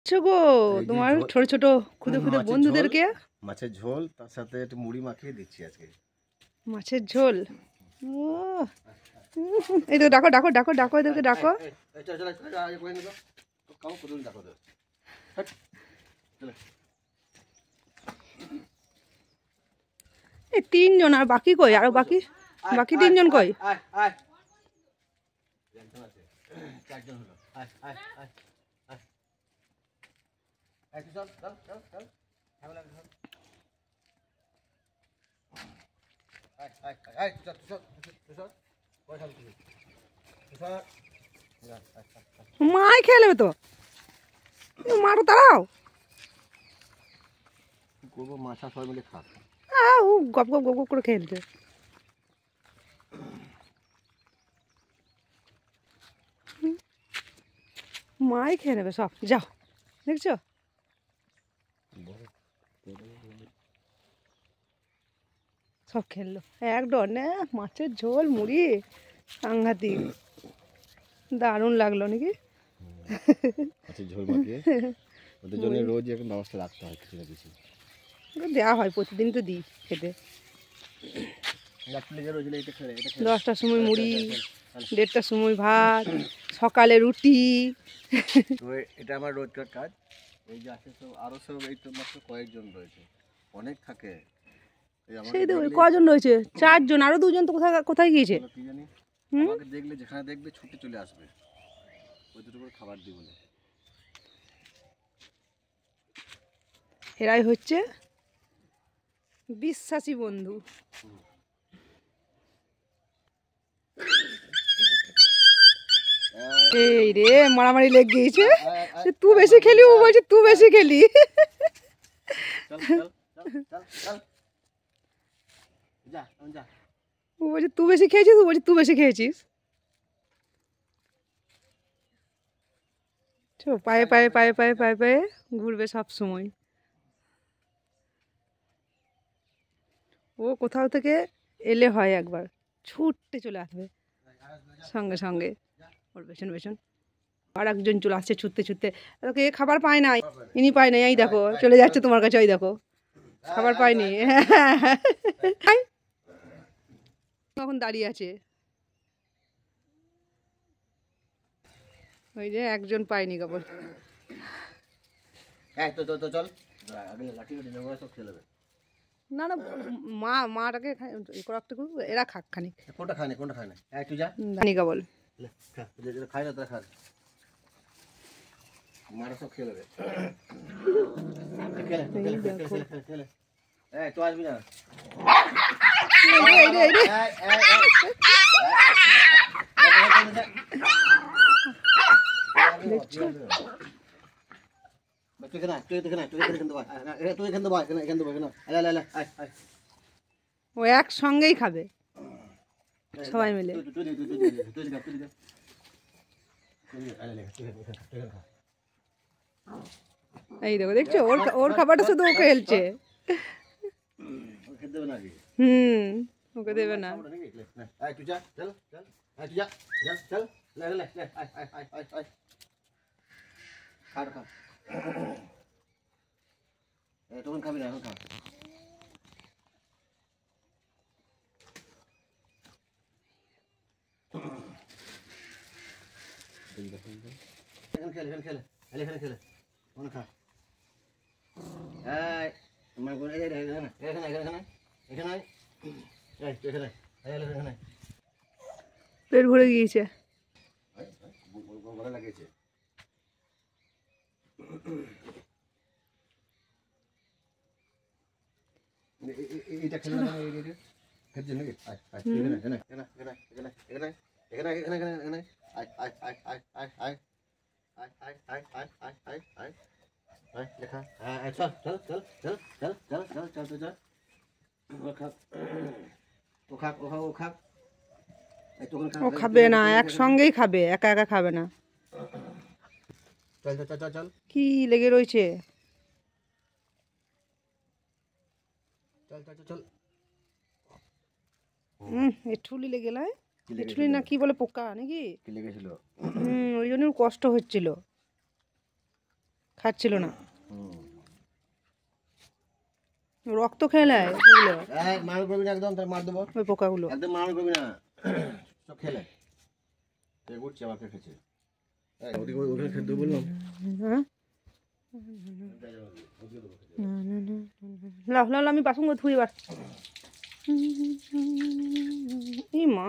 খাচ্ছ গো তোমার ছোট ছোট খুদে খুদে বন্ধুদেরকে? মাছের ঝোল, তার সাথে একটু মুড়ি মাখিয়ে দিচ্ছি আজকে। মাছের ঝোল। ও এই তো ডাকো ডাকো ডাকো ডাকো এদেরকে ডাকো। এই তিনজন, আর বাকি কই? আরো বাকি বাকি তিনজন কই? মাই খেয়ে নেবে তো, মারো তারাও। করবো মাছা সবাই মিলে খা। ও গপ গপ গপ গপ করে খেলছে। মাই খেয়ে নেবে সব, যাও। দেখছো সব খেললো এক ডনে। মাছের ঝোল মুড়ি সাংঘাতিক, দারুণ লাগলো নাকি? মাছের ঝোল মাখিয়ে ওদের জন্য রোজ এখন ব্যবস্থা রাখতে হয় কিছু না কিছু। দেওয়া হয় প্রতিদিন তো দিই খেতে। 10টার সময় মুড়ি, 1:30টার সময় ভাত, সকালে রুটি। এটা আমার রোজকার কাজ। এই যে আছে সব, আরো সব এই তো মাত্র কয়েকজন রয়েছে, অনেক থাকে। সেই তো কজন রয়েছে? 4 জন, আরো 2 জন তো কোথায় কোথায় গিয়েছে কি জানি। আমাকে দেখলে যেখানে দেখবে ছুটে চলে আসবে ওই দুটো করে খাবার দিই বলে। এরাই হচ্ছে বিশ্বাসী বন্ধু। এই রে মারামারি লেগে গিয়েছে। তুই বেশি খেলি, ও বলছে তুই বেশি খেলি। ও বলছে তুই বেশি খেয়েছিস, ও বলছে তুই বেশি খেয়েছিস। পায়ে পায়ে পায়ে পায়ে পায়ে পায়ে ঘুরবে সব সময়। ও কোথাও থেকে এলে হয় একবার ছুটতে চলে আসবে সঙ্গে সঙ্গে ওর পেছন পেছন। আর একজন চলে আসছে ছুটতে ছুটতে, তোকে খাবার পায় না, ইনি পায় না। এই দেখো চলে যাচ্ছে তোমার কাছে, ওই দেখো খাবার পায়নি। তখন দাঁড়িয়ে আছে, ওই যে একজন পায়নি কাপড়। না না, মাটাকে এরা খাক খানিক। কোনটা খায় না, কোনটা খায় না? তুই যা দানিকা বল খাই না, তারা খা। মারা সব খেয়ে নেবে। তো আসবি না। ও একসঙ্গেই খাবে সবাই মিলে। এই দেখো, দেখছো ওর খাবারটা শুধু ওকে হেলছে। ওকে দেবে না। তখন খাবি না, এখন খা। এখানে খেলে, এখানে খেলে, এখানে খেলে, ওখানে খা। পেট ভরে গিয়েছে। এটা খেলে না, খেতে নাকি? ও খাবে না, একসঙ্গেই খাবে, একা একা খাবে না। কি লেগে রয়েছে? ঠুলি লেগে গেল। ঠুলি না কি বলে, পোকা নাকি? ওই জন্য কষ্ট হচ্ছিল। খাচ্ছিল না, হুম। রক্ত খেয়ে নেয় ওগুলো, মার করবি না একদম, তার মার দেবো ওই পোকাগুলো। একদম, মার করবি না সব খেলে ঘুরছে আমাকে খেছে। ওদিকে ওখানে খেতে বললাম। হ্যাঁ, লাও লাও লাও, আমি বাসন ধুই এবার। এই মা